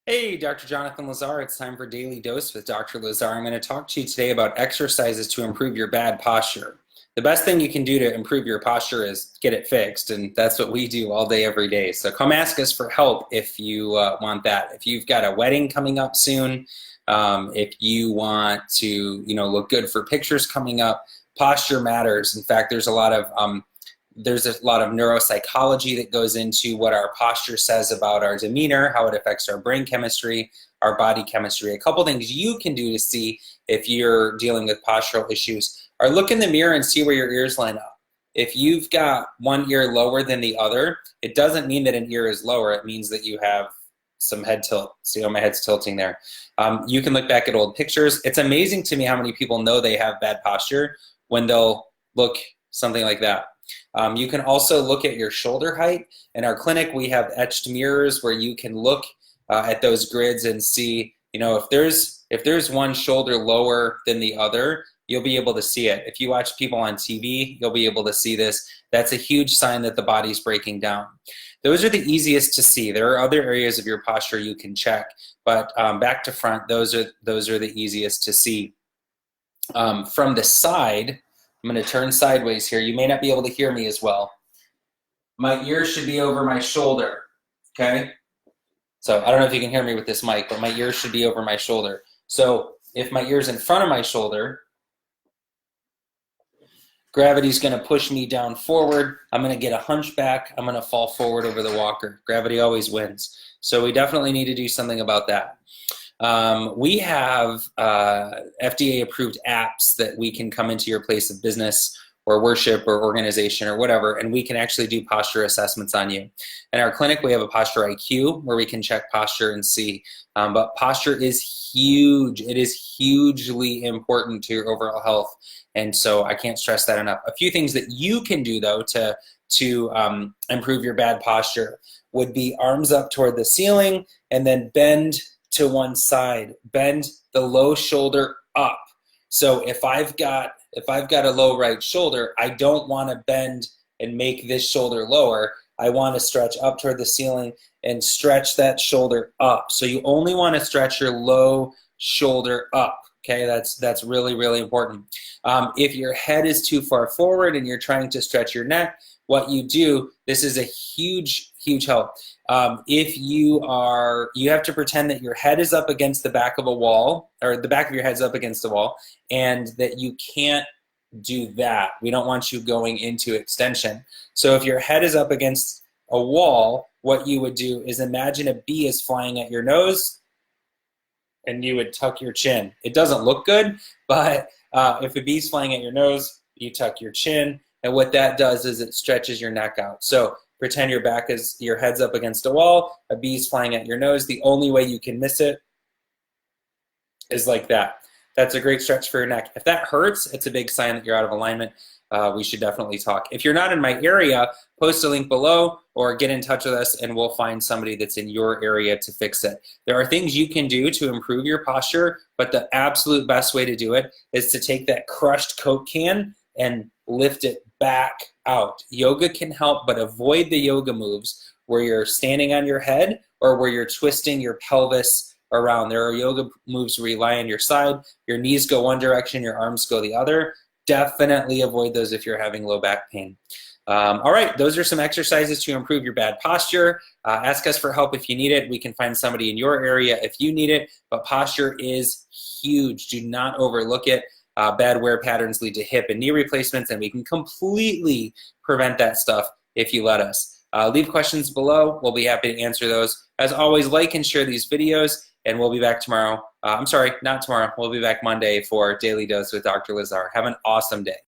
Hey, Dr. Jonathan Lazar, it's time for Daily Dose with Dr. Lazar. I'm going to talk to you today about exercises to improve your bad posture. The best thing you can do to improve your posture is get it fixed, and that's what we do all day, every day. So come ask us for help if you want that. If you've got a wedding coming up soon, if you want to, look good for pictures coming up, posture matters. In fact, there's a lot of neuropsychology that goes into what our posture says about our demeanor, how it affects our brain chemistry, our body chemistry. A couple things you can do to see if you're dealing with postural issues are look in the mirror and see where your ears line up. If you've got one ear lower than the other, it doesn't mean that an ear is lower. It means that you have some head tilt. See how my head's tilting there. You can look back at old pictures. It's amazing to me how many people know they have bad posture when they'll look something like that. You can also look at your shoulder height. In our clinic, we have etched mirrors where you can look at those grids and see, if there's one shoulder lower than the other, you'll be able to see it. If you watch people on TV, you'll be able to see this. That's a huge sign that the body's breaking down. Those are the easiest to see. There are other areas of your posture you can check, but back to front, those are the easiest to see. From the side, I'm going to turn sideways here. You may not be able to hear me as well. My ears should be over my shoulder, okay? So I don't know if you can hear me with this mic, but my ears should be over my shoulder. So if my ear's in front of my shoulder, gravity's going to push me down forward. I'm going to get a hunchback. I'm going to fall forward over the walker. Gravity always wins. So we definitely need to do something about that. We have FDA-approved apps that we can come into your place of business or worship or organization or whatever, and we can actually do posture assessments on you. In our clinic, we have a posture IQ where we can check posture and see. But posture is huge. It is hugely important to your overall health, and so I can't stress that enough. A few things that you can do, though, to improve your bad posture would be arms up toward the ceiling and then bend to one side. Bend the low shoulder up. So if I've got a low right shoulder, I don't want to bend and make this shoulder lower. I want to stretch up toward the ceiling and stretch that shoulder up. So you only want to stretch your low shoulder up. Okay, that's really, really important. If your head is too far forward and you're trying to stretch your neck, what you do, this is a huge, huge help. If you have to pretend that your head is up against the back of a wall, or the back of your head's up against the wall, and that you can't do that. We don't want you going into extension. So if your head is up against a wall, what you would do is imagine a bee is flying at your nose, and you would tuck your chin. It doesn't look good, but if a bee's flying at your nose, you tuck your chin, and what that does is it stretches your neck out. So pretend your head's up against a wall, a bee's flying at your nose. The only way you can miss it is like that. That's a great stretch for your neck. If that hurts, it's a big sign that you're out of alignment. We should definitely talk. If you're not in my area, post a link below or get in touch with us and we'll find somebody that's in your area to fix it. There are things you can do to improve your posture, but the absolute best way to do it is to take that crushed Coke can and lift it back out. Yoga can help, but avoid the yoga moves where you're standing on your head or where you're twisting your pelvis around. There are yoga moves where you lie on your side, your knees go one direction, your arms go the other. Definitely avoid those if you're having low back pain. All right, those are some exercises to improve your bad posture. Ask us for help if you need it. We can find somebody in your area if you need it, but posture is huge. Do not overlook it. Bad wear patterns lead to hip and knee replacements, and we can completely prevent that stuff if you let us. Leave questions below. We'll be happy to answer those. As always, like and share these videos, and we'll be back tomorrow. I'm sorry, not tomorrow. We'll be back Monday for Daily Dose with Dr. Lazar. Have an awesome day.